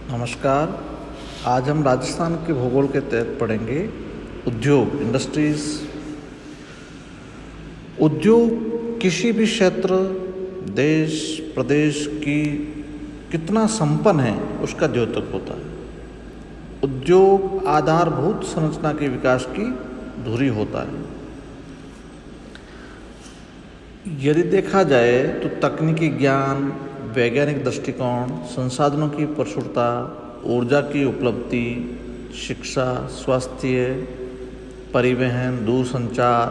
नमस्कार। आज हम राजस्थान के भूगोल के तहत पढ़ेंगे उद्योग, इंडस्ट्रीज। उद्योग किसी भी क्षेत्र, देश, प्रदेश की कितना संपन्न है उसका द्योतक होता है। उद्योग आधारभूत संरचना के विकास की धुरी होता है। यदि देखा जाए तो तकनीकी ज्ञान, वैज्ञानिक दृष्टिकोण, संसाधनों की प्रचुरता, ऊर्जा की उपलब्धि, शिक्षा, स्वास्थ्य, परिवहन, दूरसंचार,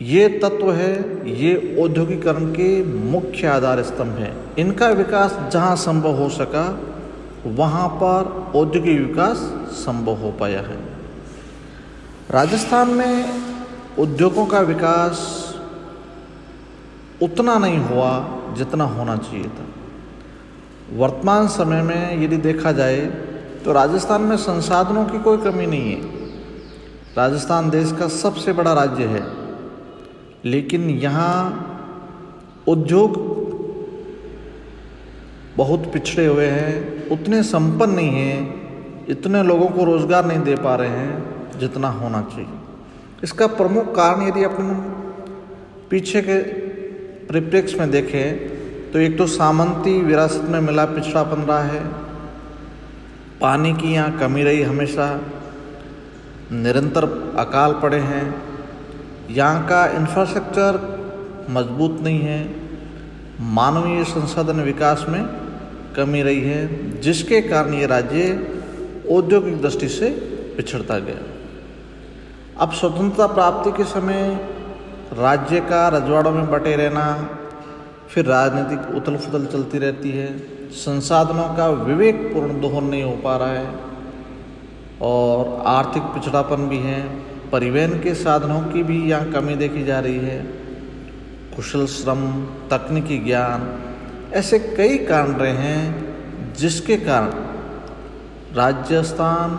ये तत्व है, ये औद्योगिकरण के मुख्य आधार स्तंभ हैं। इनका विकास जहाँ संभव हो सका वहाँ पर औद्योगिक विकास संभव हो पाया है। राजस्थान में उद्योगों का विकास उतना नहीं हुआ जितना होना चाहिए था। वर्तमान समय में यदि देखा जाए तो राजस्थान में संसाधनों की कोई कमी नहीं है। राजस्थान देश का सबसे बड़ा राज्य है, लेकिन यहाँ उद्योग बहुत पिछड़े हुए हैं, उतने संपन्न नहीं हैं, इतने लोगों को रोजगार नहीं दे पा रहे हैं जितना होना चाहिए। इसका प्रमुख कारण यदि अपन पीछे के परिप्रेक्ष्य में देखें तो एक तो सामंती विरासत में मिला पिछड़ापन रहा है, पानी की यहाँ कमी रही, हमेशा निरंतर अकाल पड़े हैं, यहाँ का इंफ्रास्ट्रक्चर मजबूत नहीं है, मानवीय संसाधन विकास में कमी रही है, जिसके कारण ये राज्य औद्योगिक दृष्टि से पिछड़ता गया। अब स्वतंत्रता प्राप्ति के समय राज्य का रजवाड़ों में बटे रहना, फिर राजनीतिक उथल पुथल चलती रहती है, संसाधनों का विवेकपूर्ण दोहन नहीं हो पा रहा है और आर्थिक पिछड़ापन भी है, परिवहन के साधनों की भी यहाँ कमी देखी जा रही है, कुशल श्रम, तकनीकी ज्ञान, ऐसे कई कारण रहे हैं जिसके कारण राजस्थान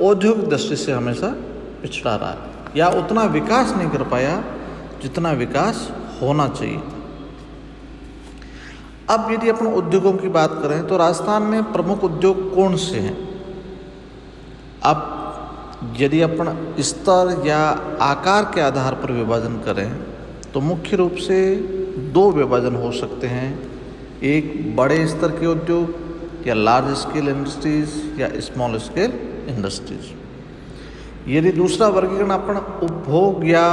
औद्योगिक दृष्टि से हमेशा पिछड़ा रहा है या उतना विकास नहीं कर पाया जितना विकास होना चाहिए। अब यदि अपन उद्योगों की बात करें तो राजस्थान में प्रमुख उद्योग कौन से हैं? अब यदि अपन स्तर या आकार के आधार पर विभाजन करें तो मुख्य रूप से दो विभाजन हो सकते हैं। एक बड़े स्तर के उद्योग या लार्ज स्केल इंडस्ट्रीज या स्मॉल स्केल इंडस्ट्रीज। यदि दूसरा वर्गीकरण अपन उपभोग या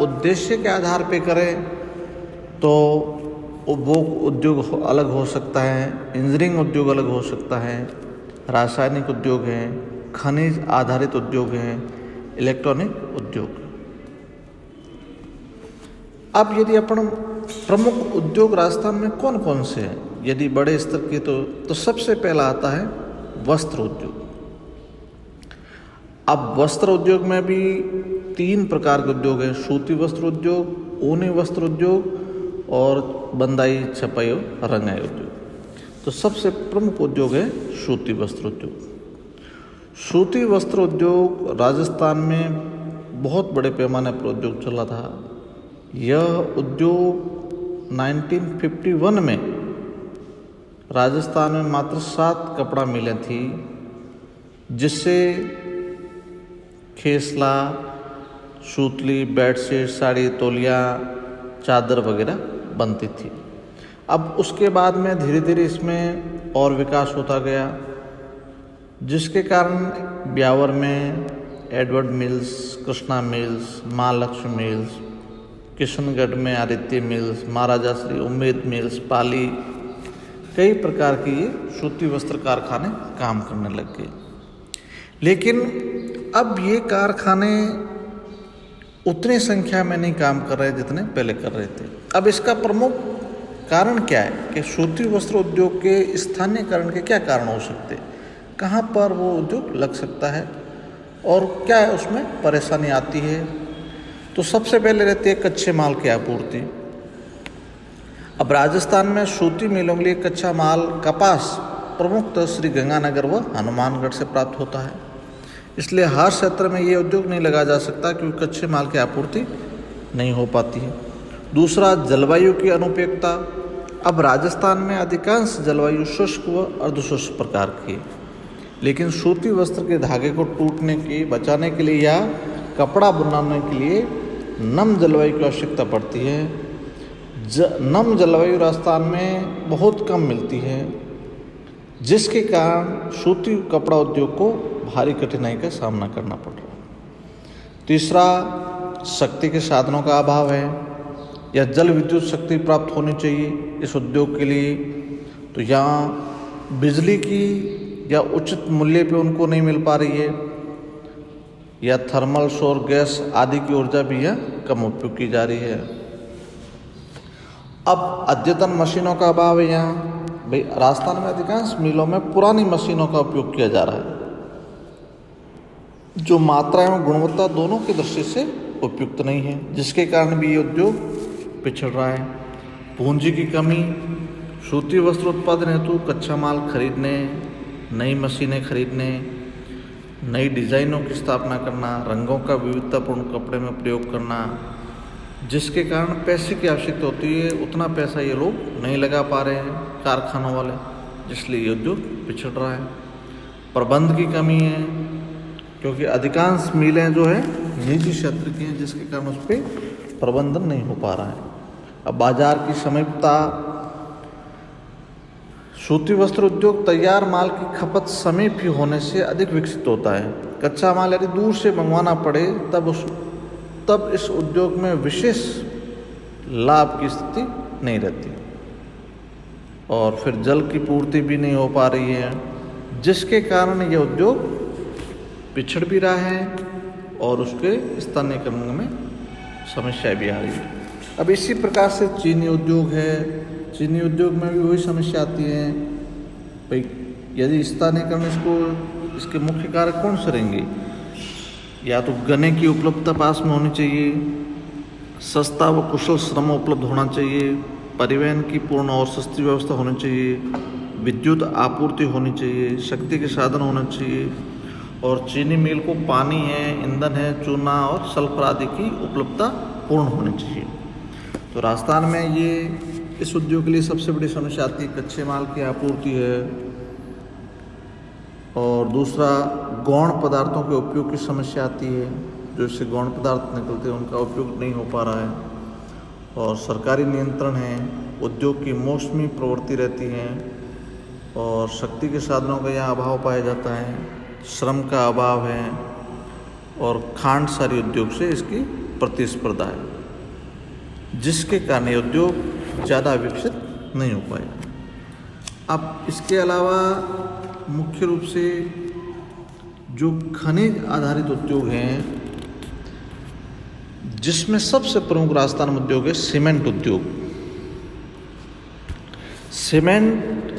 उद्देश्य के आधार पे करें तो उपभोग उद्योग अलग हो सकता है, इंजीनियरिंग उद्योग अलग हो सकता है, रासायनिक उद्योग हैं, खनिज आधारित उद्योग हैं, इलेक्ट्रॉनिक उद्योग। अब यदि अपन प्रमुख उद्योग राजस्थान में कौन कौन से हैं, यदि बड़े स्तर के तो सबसे पहला आता है वस्त्र उद्योग। अब वस्त्र उद्योग में भी तीन प्रकार के उद्योग हैं: सूती वस्त्र उद्योग, ऊनी वस्त्र उद्योग और बंदाई, छपाई और रंगाई उद्योग। तो सबसे प्रमुख उद्योग है सूती वस्त्र उद्योग। सूती वस्त्र उद्योग राजस्थान में बहुत बड़े पैमाने पर उद्योग चला था। यह उद्योग 1951 में राजस्थान में मात्र 7 कपड़ा मिलें थी, जिससे खेसला, सूतली, बेडशीट, साड़ी, तौलिया, चादर वगैरह बनती थी। अब उसके बाद में धीरे धीरे इसमें और विकास होता गया, जिसके कारण ब्यावर में Edward mills, Krishna mills, Mahalakshmi mills, Kishangarh में आदित्य मिल्स, महाराजा श्री उम्मेद मिल्स, पाली, कई प्रकार की ये सूती वस्त्र कारखाने काम करने लग गए। लेकिन अब ये कारखाने उतनी संख्या में नहीं काम कर रहे जितने पहले कर रहे थे। अब इसका प्रमुख कारण क्या है कि सूती वस्त्र उद्योग के स्थानीयकरण के क्या कारण हो सकते हैं, कहाँ पर वो उद्योग लग सकता है और क्या है उसमें परेशानी आती है। तो सबसे पहले रहती है कच्चे माल की आपूर्ति। अब राजस्थान में सूती मिलों के लिए कच्चा माल कपास प्रमुखतः श्री गंगानगर व हनुमानगढ़ से प्राप्त होता है। इसलिए हर क्षेत्र में ये उद्योग नहीं लगा जा सकता क्योंकि कच्चे माल की आपूर्ति नहीं हो पाती है। दूसरा, जलवायु की अनुपयुक्तता। अब राजस्थान में अधिकांश जलवायु शुष्क व अर्धशुष्क प्रकार की है, लेकिन सूती वस्त्र के धागे को टूटने के बचाने के लिए या कपड़ा बनाने के लिए नम जलवायु की आवश्यकता पड़ती है। नम जलवायु राजस्थान में बहुत कम मिलती है, जिसके कारण सूती कपड़ा उद्योग को भारी कठिनाई का सामना करना पड़ रहा है। तीसरा, शक्ति के साधनों का अभाव है या जल विद्युत शक्ति प्राप्त होनी चाहिए इस उद्योग के लिए, तो यहाँ बिजली की या उचित मूल्य पे उनको नहीं मिल पा रही है, या थर्मल सौर गैस आदि की ऊर्जा भी यह कम उपयोग की जा रही है। अब अद्यतन मशीनों का अभाव है। यहाँ भाई राजस्थान में अधिकांश मिलों में पुरानी मशीनों का उपयोग किया जा रहा है, जो मात्रा एवं गुणवत्ता दोनों की दृष्टि से उपयुक्त नहीं है, जिसके कारण भी ये उद्योग पिछड़ रहा है। पूंजी की कमी, सूती वस्त्र उत्पादन हेतु कच्चा माल खरीदने, नई मशीनें खरीदने, नई डिज़ाइनों की स्थापना करना, रंगों का विविधतापूर्ण कपड़े में प्रयोग करना, जिसके कारण पैसे की आवश्यकता होती है, उतना पैसा ये लोग नहीं लगा पा रहे हैं कारखानों वाले, जिसलिए ये उद्योग पिछड़ रहा है। प्रबंध की कमी है, क्योंकि अधिकांश मिलें जो है निजी क्षेत्र की हैं, जिसके कारण उस पर प्रबंधन नहीं हो पा रहा है। अब बाजार की समीपता, सूती वस्त्र उद्योग तैयार माल की खपत समीप ही होने से अधिक विकसित होता है। कच्चा माल यदि दूर से मंगवाना पड़े तब इस उद्योग में विशेष लाभ की स्थिति नहीं रहती, और फिर जल की पूर्ति भी नहीं हो पा रही है, जिसके कारण यह उद्योग पिछड़ भी रहा है और उसके स्थानीयकरण में समस्याएं भी आ रही है। अब इसी प्रकार से चीनी उद्योग है, चीनी उद्योग में भी वही समस्या आती है भाई, यदि स्थानीयकरण इसके मुख्य कारक कौन से रहेंगे? या तो गन्ने की उपलब्धता पास में होनी चाहिए, सस्ता व कुशल श्रम उपलब्ध होना चाहिए, परिवहन की पूर्ण और सस्ती व्यवस्था होनी चाहिए, विद्युत आपूर्ति होनी चाहिए, शक्ति के साधन होना चाहिए, और चीनी मिल को पानी है, ईंधन है, चूना और सल्फर आदि की उपलब्धता पूर्ण होनी चाहिए। तो राजस्थान में ये इस उद्योग के लिए सबसे बड़ी समस्या आती है, कच्चे माल की आपूर्ति है, और दूसरा गौण पदार्थों के उपयोग की समस्या आती है, जो इससे गौण पदार्थ निकलते हैं उनका उपयोग नहीं हो पा रहा है, और सरकारी नियंत्रण है, उद्योग की मौसमी प्रवृत्ति रहती है, और शक्ति के साधनों का यहाँ अभाव पाया जाता है, श्रम का अभाव है, और खांड सारी उद्योग से इसकी प्रतिस्पर्धा है, जिसके कारण ये उद्योग ज़्यादा विकसित नहीं हो पाएगा। अब इसके अलावा मुख्य रूप से जो खनिज आधारित उद्योग हैं, जिसमें सबसे प्रमुख राजस्थान में उद्योग है सीमेंट उद्योग। सीमेंट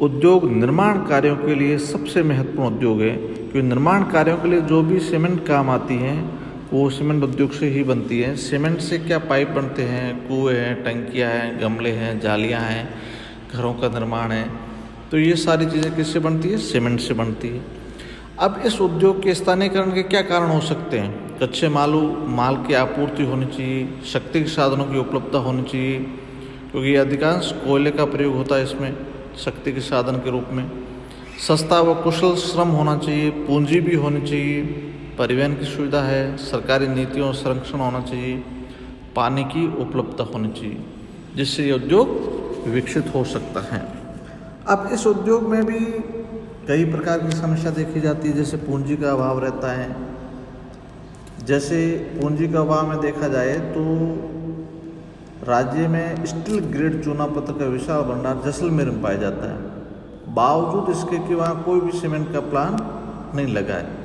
उद्योग निर्माण कार्यों के लिए सबसे महत्वपूर्ण उद्योग है, क्योंकि निर्माण कार्यों के लिए जो भी सीमेंट काम आती हैं वो सीमेंट उद्योग से ही बनती है। सीमेंट से क्या पाइप बनते हैं, कुएं हैं, टंकियां हैं, गमले हैं, जालियां हैं, घरों का निर्माण है, तो ये सारी चीज़ें किससे बनती है? सीमेंट से बनती है। अब इस उद्योग के स्थानीयकरण के क्या कारण हो सकते हैं? कच्चे माल की आपूर्ति होनी चाहिए, शक्ति के साधनों की उपलब्धता होनी चाहिए, क्योंकि अधिकांश कोयले का प्रयोग होता है इसमें शक्ति के साधन के रूप में। सस्ता व कुशल श्रम होना चाहिए, पूंजी भी होनी चाहिए, परिवहन की सुविधा है, सरकारी नीतियों और संरक्षण होना चाहिए, पानी की उपलब्धता होनी चाहिए, जिससे ये उद्योग विकसित हो सकता है। अब इस उद्योग में भी कई प्रकार की समस्या देखी जाती है, जैसे पूंजी का अभाव रहता है। जैसे पूंजी का अभाव में देखा जाए तो राज्य में स्टील ग्रेड चूना पत्थर का विशाल भंडार जैसलमेर में पाया जाता है, बावजूद इसके कि वहाँ कोई भी सीमेंट का प्लांट नहीं लगा है।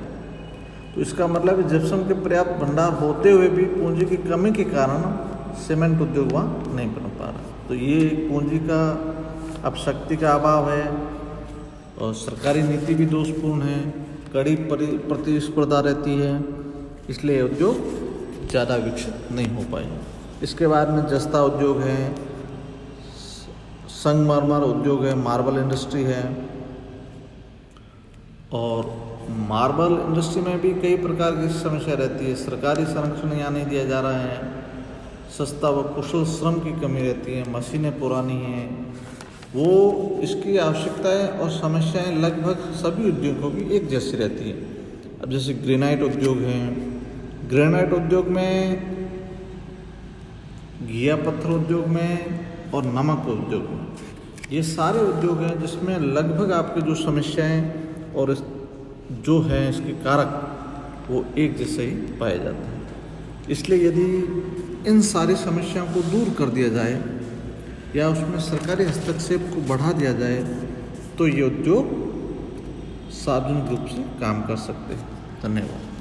तो इसका मतलब है जिप्सम के पर्याप्त भंडार होते हुए भी पूंजी की कमी के कारण सीमेंट उद्योग वहाँ नहीं बन पा रहा। तो ये पूंजी का, अब शक्ति का अभाव है, और सरकारी नीति भी दोषपूर्ण है, कड़ी प्रतिस्पर्धा रहती है, इसलिए उद्योग ज़्यादा विकसित नहीं हो पाए। इसके बाद में जस्ता उद्योग है, संगमरमर उद्योग है, मार्बल इंडस्ट्री है, और मार्बल इंडस्ट्री में भी कई प्रकार की समस्या रहती है। सरकारी संरक्षण यहाँ नहीं दिया जा रहा है, सस्ता व कुशल श्रम की कमी रहती है, मशीनें पुरानी हैं, वो इसकी आवश्यकताएं और समस्याएं लगभग सभी उद्योगों की एक जैसी रहती हैं। अब जैसे ग्रेनाइट उद्योग हैं, ग्रेनाइट उद्योग में, घिया पत्थर उद्योग में और नमक उद्योग में, ये सारे उद्योग हैं जिसमें लगभग आपकी जो समस्याएं और जो है इसके कारक वो एक जैसे ही पाए जाते हैं। इसलिए यदि इन सारी समस्याओं को दूर कर दिया जाए या उसमें सरकारी हस्तक्षेप को बढ़ा दिया जाए तो ये उद्योग सार्वजनिक रूप से काम कर सकते हैं। धन्यवाद।